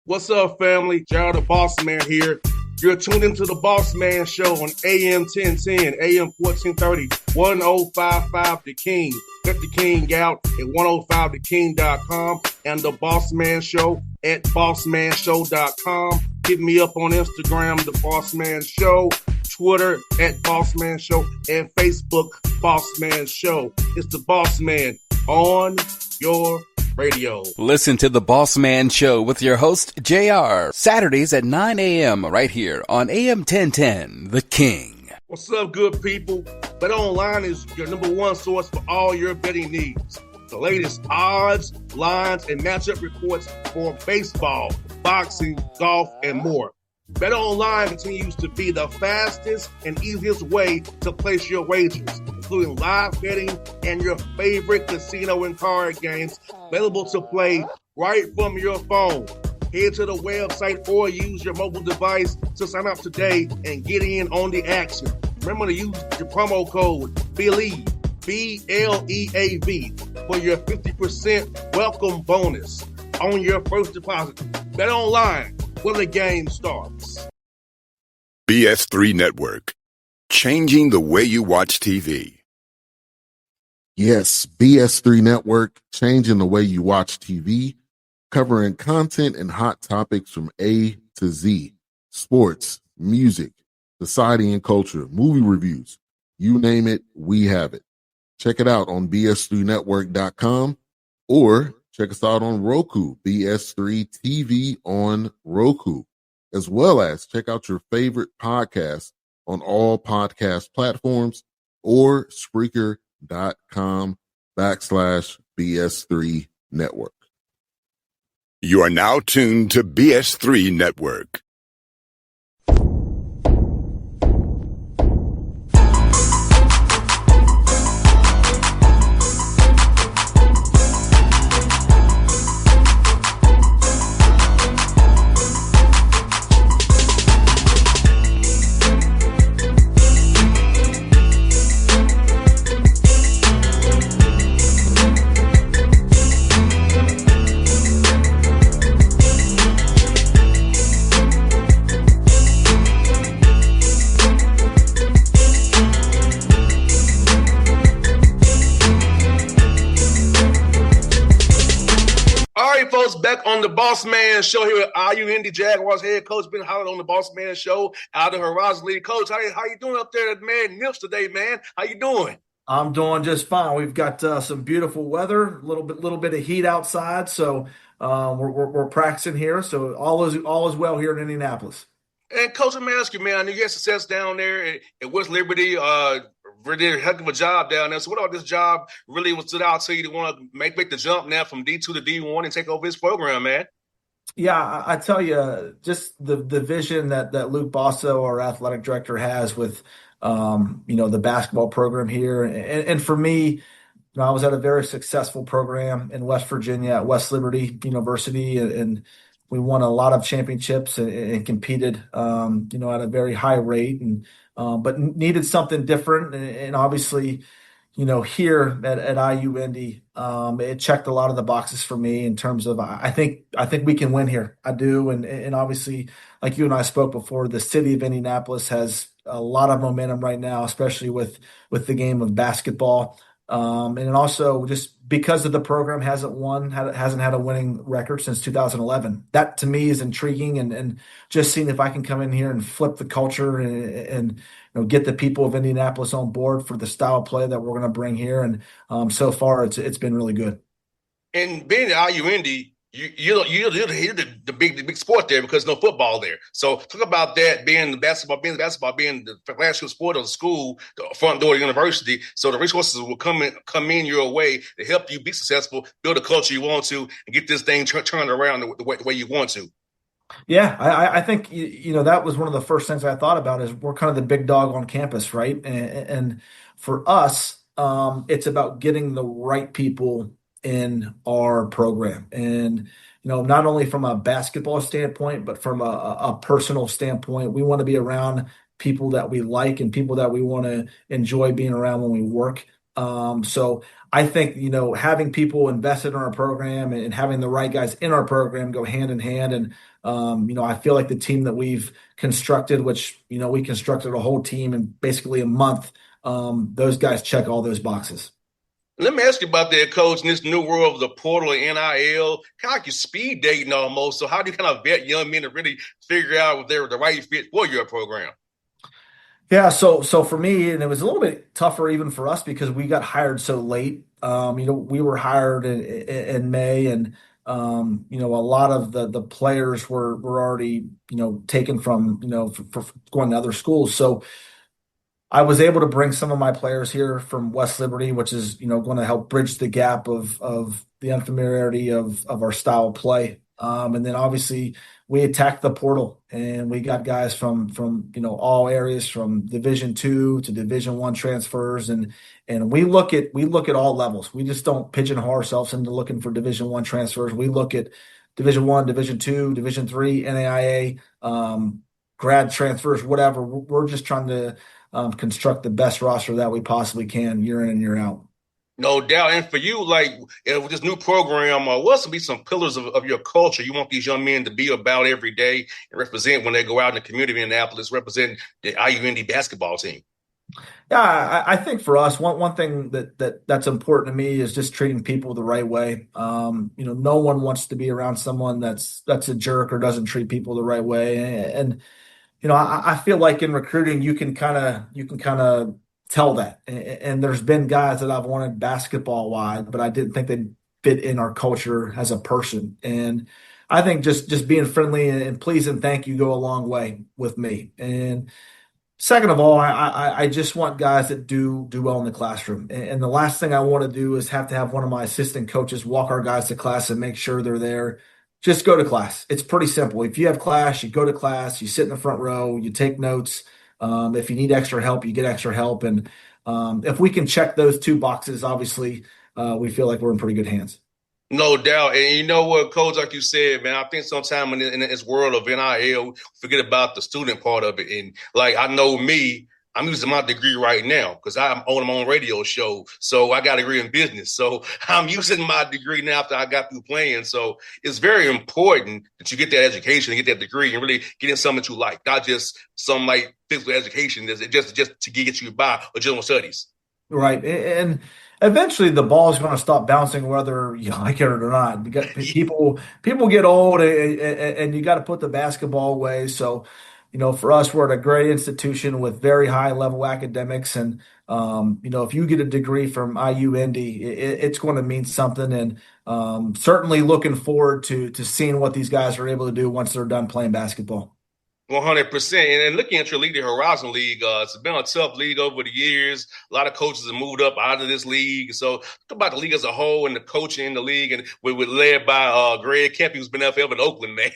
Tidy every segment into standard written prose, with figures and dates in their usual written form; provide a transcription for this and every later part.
What's up, family? Gerald the Bossman here. You're tuned into the Bossman Show on AM 1010, AM 1430, 1055 The King. Let the King out at 105theking.com and the Bossman Show at bossmanshow.com. Hit me up on Instagram, The Bossman Show, Twitter at Bossman Show, and Facebook, Bossman Show. It's the Bossman on your radio. Listen to the Bossman Show with your host, JR, Saturdays at 9 a.m. right here on AM 1010, The King. What's up, good people? BetOnline is your number one source for all your betting needs. The latest odds, lines, and matchup reports for baseball, boxing, golf, and more. BetOnline continues to be the fastest and easiest way to place your wagers, including live betting and your favorite casino and card games available to play right from your phone. Head to the website or use your mobile device to sign up today and get in on the action. Remember to use your promo code BELIEVE, B-L-E-A-V, for your 50% welcome bonus on your first deposit. BetOnline, where the game starts. BS3 Network, changing the way you watch TV. Yes, BS3 Network, changing the way you watch TV, covering content and hot topics from A to Z, sports, music, society and culture, movie reviews, you name it, we have it. Check it out on bs3network.com or check us out on Roku, BS3 TV on Roku, as well as check out your favorite podcast on all podcast platforms or Spreaker.com/BS3 Network. You are now tuned to BS3 Network. Back on the Bossman Show here with IU Jaguars head coach Ben Howlett on the Bossman Show out of Horizon League. Coach, how you doing up there at man Nips today, man? How you doing? I'm doing just fine. We've got some beautiful weather, a little bit of heat outside, so we're practicing here. So all is well here in Indianapolis. And Coach, let me ask you, man, I know you had success down there at West Liberty. Really did a heck of a job down there. So what about this job really stood out to you to want to make the jump now from D2 to D1 and take over this program, man? Yeah, I tell you, just the vision that Luke Basso, our athletic director, has with the basketball program here. And for me, I was at a very successful program in West Virginia at West Liberty University, and we won a lot of championships and competed, at a very high rate, and but needed something different. And obviously, here at IU Indy, it checked a lot of the boxes for me in terms of I think we can win here. I do, and obviously, like you and I spoke before, the city of Indianapolis has a lot of momentum right now, especially with the game of basketball. And also just because of the program hasn't had a winning record since 2011. That to me is intriguing, and just seeing if I can come in here and flip the culture and get the people of Indianapolis on board for the style of play that we're going to bring here. And so far it's been really good. And being at IU Indy, you're the big sport there because no football there. So talk about that being the basketball, being the flagship sport of the school, the front door of the university. So the resources will come in your way to help you be successful, build a culture you want to, and get this thing turned around the way you want to. Yeah, I think that was one of the first things I thought about is we're kind of the big dog on campus, right? And for us, it's about getting the right people in our program. And, not only from a basketball standpoint, but from a personal standpoint, we want to be around people that we like and people that we want to enjoy being around when we work. So I think, having people invested in our program and having the right guys in our program go hand in hand. And, I feel like the team that we've constructed, which, we constructed a whole team in basically a month. Those guys check all those boxes. Let me ask you about that, coach, in this new world of the portal and NIL, kind of like you're speed dating almost. So how do you kind of vet young men to really figure out if they're the right fit for your program? Yeah, so for me, and it was a little bit tougher even for us because we got hired so late. We were hired in May, and a lot of the players were already taken from for going to other schools. So I was able to bring some of my players here from West Liberty, which is, going to help bridge the gap of the unfamiliarity of our style of play. And then obviously we attacked the portal and we got guys from all areas from Division II to Division I transfers and we look at all levels. We just don't pigeonhole ourselves into looking for Division I transfers. We look at Division I, Division II, Division III, NAIA, grad transfers, whatever. We're just trying to construct the best roster that we possibly can year in and year out. No doubt. And for you, like with this new program, what's to be some pillars of your culture you want these young men to be about every day and represent when they go out in the community of Indianapolis, represent the IUND basketball team? Yeah, I think for us, one thing that's important to me is just treating people the right way. No one wants to be around someone that's a jerk or doesn't treat people the right way. And I feel like in recruiting, you can kind of tell that. And there's been guys that I've wanted basketball wide, but I didn't think they'd fit in our culture as a person. And I think just being friendly and please and thank you go a long way with me. And second of all, I just want guys that do well in the classroom. And the last thing I want to do is have to have one of my assistant coaches walk our guys to class and make sure they're there. Just go to class. It's pretty simple. If you have class, you go to class, you sit in the front row, you take notes. If you need extra help, you get extra help. And if we can check those two boxes, obviously, we feel like we're in pretty good hands. No doubt. And you know what, Coach, like you said, man, I think sometimes in this world of NIL, forget about the student part of it. And like, I know me, I'm using my degree right now because I'm on my own radio show. So I got a degree in business. So I'm using my degree now after I got through playing. So it's very important that you get that education and get that degree and really get in something that you like, not just some like physical education that's just to get you by or general studies. Right. And eventually the ball is going to stop bouncing whether you like it or not. Because people get old and you got to put the basketball away. So, for us, we're at a great institution with very high level academics. And, if you get a degree from IUND, it's going to mean something. And certainly looking forward to seeing what these guys are able to do once they're done playing basketball. 100%. And looking at your league, the Horizon League, it's been a tough league over the years. A lot of coaches have moved up out of this league. So talk about the league as a whole and the coaching in the league, and we're led by Greg Kemp, who's been there forever in Oakland, man.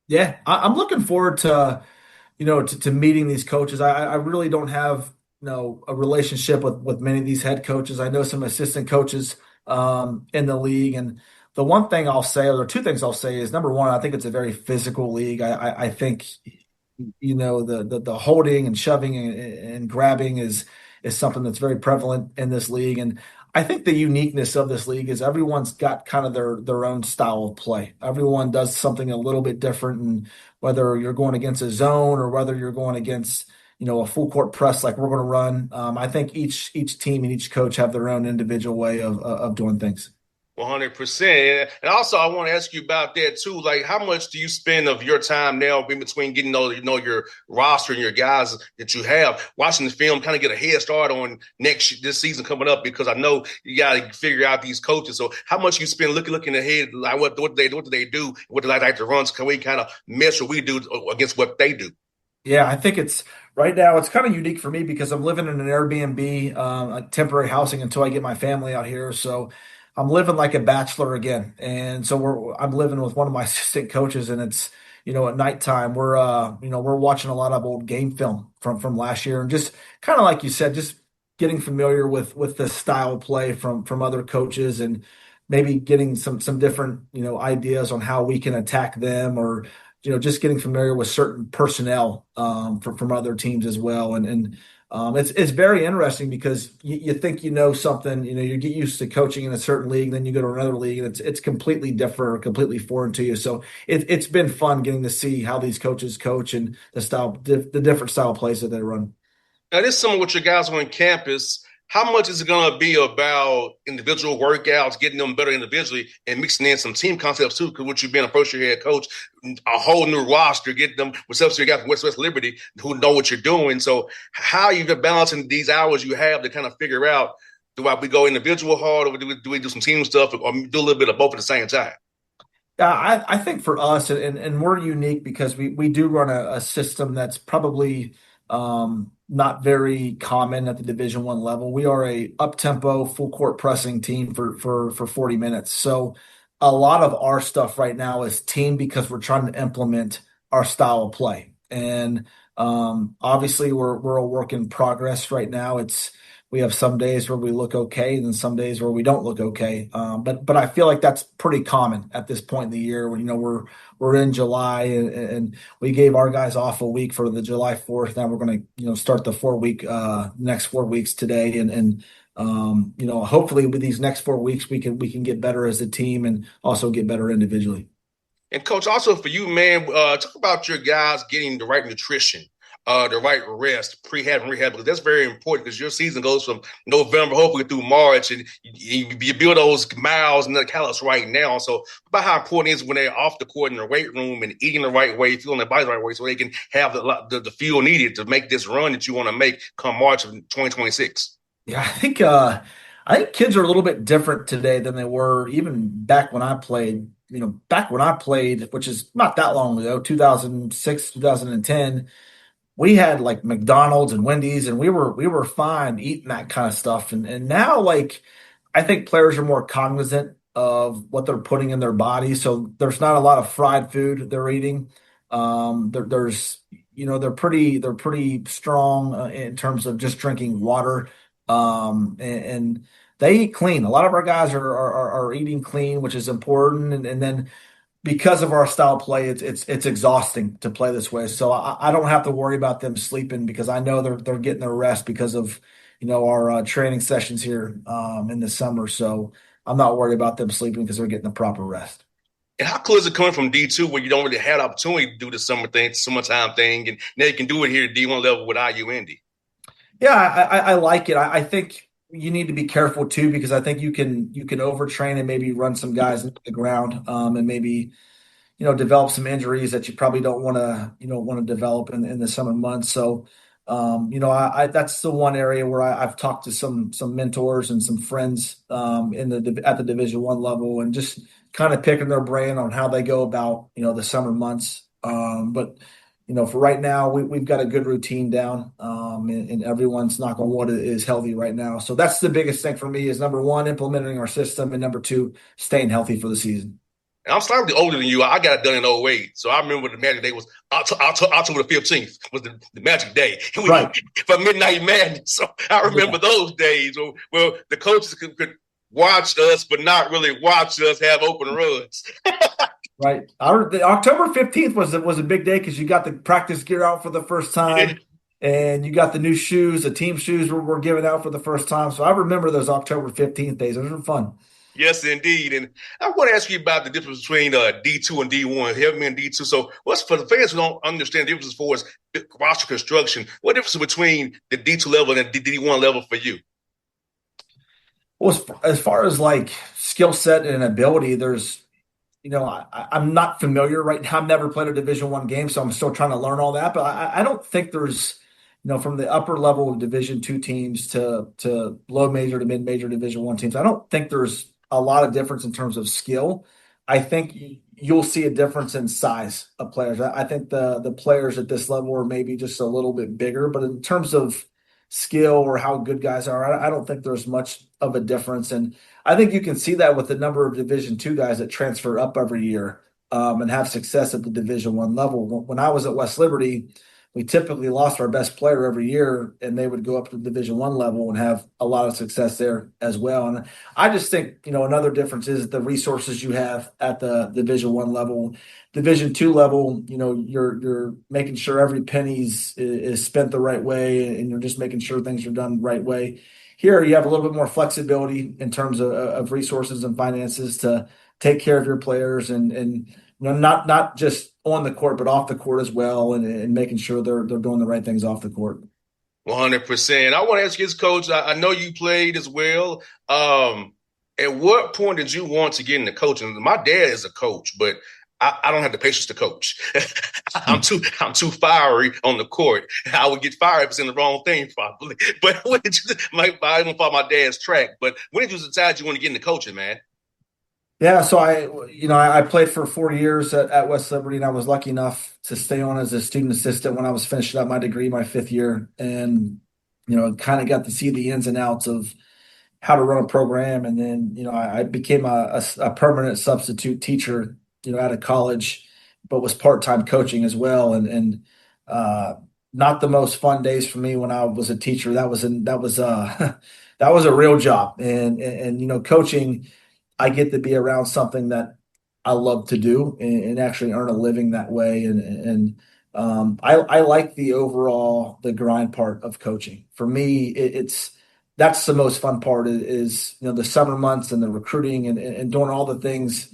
Yeah, I'm looking forward to meeting these coaches. I really don't have a relationship with many of these head coaches. I know some assistant coaches in the league, and the one thing I'll say, or two things I'll say, is number one, I think it's a very physical league. I think the holding and shoving and grabbing is something that's very prevalent in this league, and I think the uniqueness of this league is everyone's got kind of their own style of play. Everyone does something a little bit different, and whether you're going against a zone or whether you're going against a full court press like we're going to run, I think each team and each coach have their own individual way of doing things. 100%. And also, I want to ask you about that too. Like, how much do you spend of your time now in between getting to know your roster and your guys that you have, watching the film, kind of get a head start on this season coming up? Because I know you got to figure out these coaches. So, how much you spend looking ahead, like what do they do, what do they like to run? So can we kind of measure what we do against what they do? Yeah, I think right now it's kind of unique for me because I'm living in an Airbnb, a temporary housing until I get my family out here. So I'm living like a bachelor again. And so I'm living with one of my assistant coaches, and it's, at nighttime we're watching a lot of old game film from last year, and just kind of like you said, just getting familiar with the style of play from other coaches, and maybe getting some different, ideas on how we can attack them, or just getting familiar with certain personnel from other teams as well. And It's very interesting because you think you know something, you get used to coaching in a certain league, then you go to another league, and it's completely different or completely foreign to you. So it's been fun getting to see how these coaches coach and the different style plays that they run. Now, this summer with your guys on campus, how much is it going to be about individual workouts, getting them better individually, and mixing in some team concepts too? Because with you being a first-year head coach, a whole new roster, getting them with substitute guys from West Liberty who know what you're doing. So, how are you balancing these hours you have to kind of figure out, we go individual hard, or do we do some team stuff, or do a little bit of both at the same time? Yeah, I think for us, and we're unique because we do run a system that's probably not very common at the Division One level. We are a up tempo, full court pressing team for 40 minutes. So a lot of our stuff right now is team because we're trying to implement our style of play. And obviously we're a work in progress right now. We have some days where we look okay and then some days where we don't look okay. But I feel like that's pretty common at this point in the year when, we're in July and we gave our guys off a week for the July 4th. Now we're going to, start the next 4 weeks today. And hopefully with these next 4 weeks, we can get better as a team and also get better individually. And Coach, also for you, man, talk about your guys getting the right nutrition, the right rest, prehab and rehab, because that's very important because your season goes from November, hopefully through March, and you build those miles and the calories right now. So about how important it is when they're off the court in the weight room and eating the right way, feeling their body the right way, so they can have the fuel needed to make this run that you want to make come March of 2026. Yeah, I think kids are a little bit different today than they were even back when I played. Back when I played, which is not that long ago, 2006, 2010, we had like McDonald's and Wendy's, and we were fine eating that kind of stuff. And now, like, I think players are more cognizant of what they're putting in their body. So there's not a lot of fried food they're eating. There's they're pretty strong in terms of just drinking water. And they eat clean. A lot of our guys are eating clean, which is important. And then because of our style play, it's exhausting to play this way. So I don't have to worry about them sleeping because I know they're getting their rest because of our training sessions here in the summer. So I'm not worried about them sleeping because they're getting the proper rest. And how cool is it coming from D2 where you don't really have the opportunity to do the summertime thing, and now you can do it here at D1 level with IU Indy? Yeah, I like it. I think you need to be careful too because I think you can overtrain and maybe run some guys into the ground and maybe develop some injuries that you probably don't want to develop in the summer months. So I that's the one area where I've talked to some mentors and some friends at the Division One level and just kind of picking their brain on how they go about the summer months. But for right now, we've got a good routine down, and everyone's, knock on wood, is healthy right now. So that's the biggest thing for me is number one, implementing our system, and number two, staying healthy for the season. And I'm slightly older than you. I got it done in '08. So I remember the Magic Day was October the 15th was the Magic Day. Right. For Midnight Madness. So I remember those days where the coaches could watch us, but not really watch us have open runs. Right. October 15th was a big day because you got the practice gear out for the first time, and you got the new shoes, the team shoes were given out for the first time. So I remember those October 15th days. Those were fun. Yes, indeed. And I want to ask you about the difference between D2 and D1. Help me in D2. So what's for the fans who don't understand the difference as far as roster construction, what difference between the D2 level and the D1 level for you? Well, as far as like skill set and ability, there's I'm not familiar right now. I've never played a Division One game, so I'm still trying to learn all that. But I don't think there's, from the upper level of Division Two teams to low major to mid major Division One teams, I don't think there's a lot of difference in terms of skill. I think you'll see a difference in size of players. I think the players at this level are maybe just a little bit bigger, but in terms of skill or how good guys are, I don't think there's much of a difference. And I think you can see that with the number of Division Two guys that transfer up every year and have success at the Division One level. When I was at West Liberty, we typically lost our best player every year, and they would go up to the Division I level and have a lot of success there as well. And I just think, another difference is the resources you have at the Division I level. Division II level, you're making sure every penny is spent the right way, and you're just making sure things are done the right way. Here, you have a little bit more flexibility in terms of resources and finances to take care of your players and not just on the court, but off the court as well, and making sure they're doing the right things off the court. 100%. I want to ask you this, Coach. I know you played as well. At what point did you want to get into coaching? My dad is a coach, but I don't have the patience to coach. I'm too fiery on the court. I would get fired if it's in the wrong thing, probably. But when did you? I don't follow my dad's track. But when did you decide you want to get into coaching, man? Yeah, so I played for 4 years at West Liberty, and I was lucky enough to stay on as a student assistant when I was finishing up my degree, my 5th year, and kind of got to see the ins and outs of how to run a program, and then I became a permanent substitute teacher, out of college, but was part-time coaching as well, and not the most fun days for me when I was a teacher. That was that was a real job, and coaching. I get to be around something that I love to do and actually earn a living that way. And I like the grind part of coaching. For me, that's the most fun part is the summer months and the recruiting and doing all the things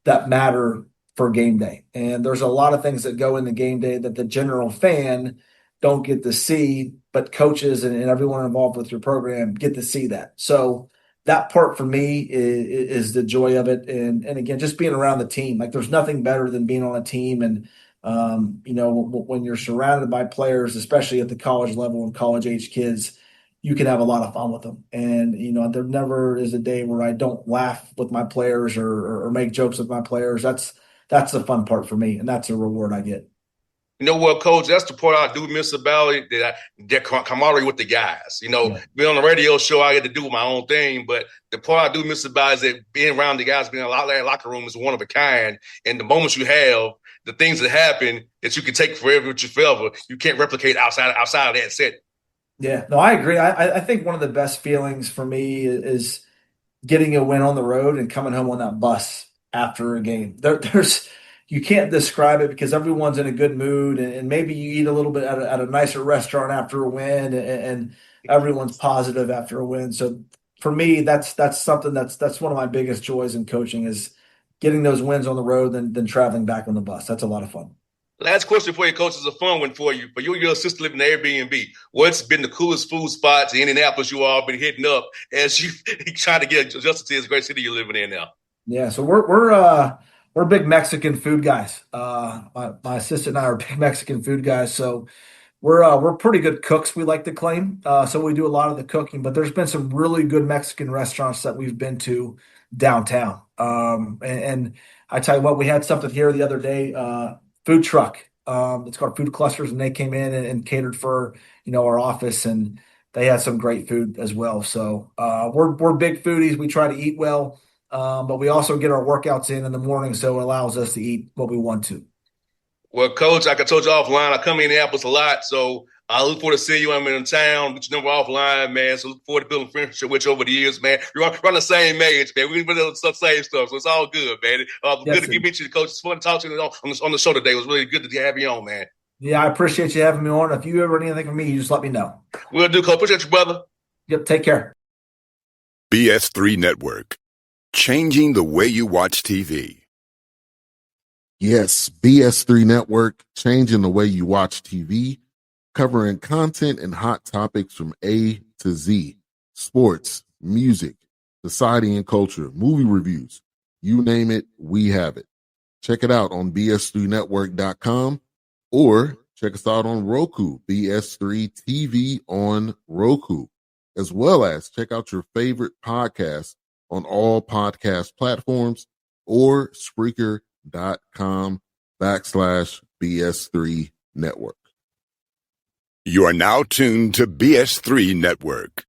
that matter for game day. And there's a lot of things that go into game day that the general fan don't get to see, but coaches and everyone involved with your program get to see that. So that part for me is the joy of it. And again, just being around the team, like there's nothing better than being on a team. And, when you're surrounded by players, especially at the college level and college age kids, you can have a lot of fun with them. And, there never is a day where I don't laugh with my players or make jokes with my players. That's the fun part for me. And that's a reward I get. You know what, Coach? That's the part I do miss about it, that camaraderie with the guys. Yeah. Being on the radio show, I get to do my own thing. But the part I do miss about is that being around the guys, being in a locker room is one of a kind. And the moments you have, the things that happen that you can take forever, you can't replicate outside of that set. Yeah, no, I agree. I think one of the best feelings for me is getting a win on the road and coming home on that bus after a game. You can't describe it because everyone's in a good mood, and maybe you eat a little bit at a nicer restaurant after a win, and everyone's positive after a win. So for me, that's something that's one of my biggest joys in coaching is getting those wins on the road than traveling back on the bus. That's a lot of fun. Last question for you, Coach, is a fun one for you. For you and your sister living in Airbnb, what's been the coolest food spots in Indianapolis you all been hitting up as you trying to get adjusted to this great city you're living in now? Yeah, so we're big Mexican food guys. My sister and I are big Mexican food guys. So we're pretty good cooks, we like to claim. So we do a lot of the cooking, but there's been some really good Mexican restaurants that we've been to downtown. And I tell you what, we had something here the other day, food truck. It's called Food Clusters, and they came in and catered for our office, and they had some great food as well. So we're big foodies. We try to eat well. But we also get our workouts in the morning, so it allows us to eat what we want to. Well, Coach, like I told you offline, I come in Indianapolis a lot, so I look forward to seeing you when I'm in town. Get your number offline, man. So look forward to building friendship with you over the years, man. We're on the same age, man. We've been doing the same stuff, so it's all good, man. Good to meet you, Coach. It's fun to talk to you on the show today. It was really good to have you on, man. Yeah, I appreciate you having me on. If you ever need anything from me, you just let me know. We'll do, Coach. Appreciate you, brother. Yep, take care. BS3 Network. Changing the way you watch TV. Yes, BS3 Network, changing the way you watch TV, covering content and hot topics from A to Z, sports, music, society and culture, movie reviews, you name it, we have it. Check it out on bs3network.com or check us out on Roku, BS3 TV on Roku, as well as check out your favorite podcast on all podcast platforms or Spreaker.com/BS3 Network. You are now tuned to BS3 Network.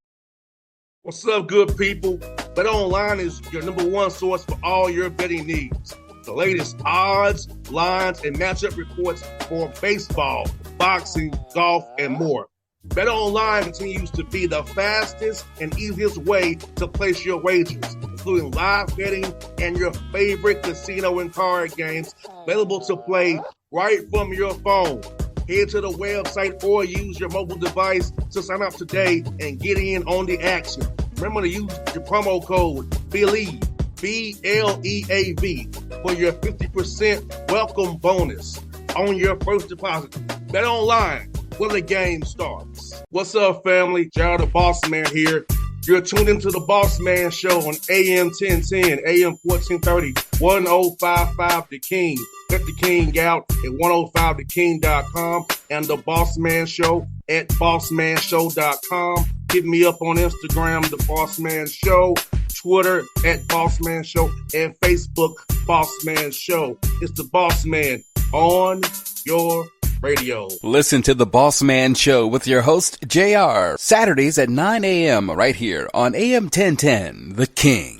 What's up, good people? BetOnline is your number one source for all your betting needs. The latest odds, lines, and matchup reports for baseball, boxing, golf, and more. BetOnline continues to be the fastest and easiest way to place your wagers, including live betting and your favorite casino and card games available to play right from your phone. Head to the website or use your mobile device to sign up today and get in on the action. Remember to use your promo code BELIEVE, BLEAV, for your 50% welcome bonus on your first deposit. BetOnline, where the game starts. What's up, family? Jared the Bossman here. You're tuned into the Bossman Show on AM 1010, AM 1430, 1055 The King. Check The King out at 105theking.com and the Bossman Show at bossmanshow.com. Hit me up on Instagram, The Bossman Show, Twitter at Bossman Show, and Facebook, Bossman Show. It's the Bossman on your radio. Listen to the Bossman Show with your host, JR, Saturdays at 9 a.m. right here on AM 1010, The King.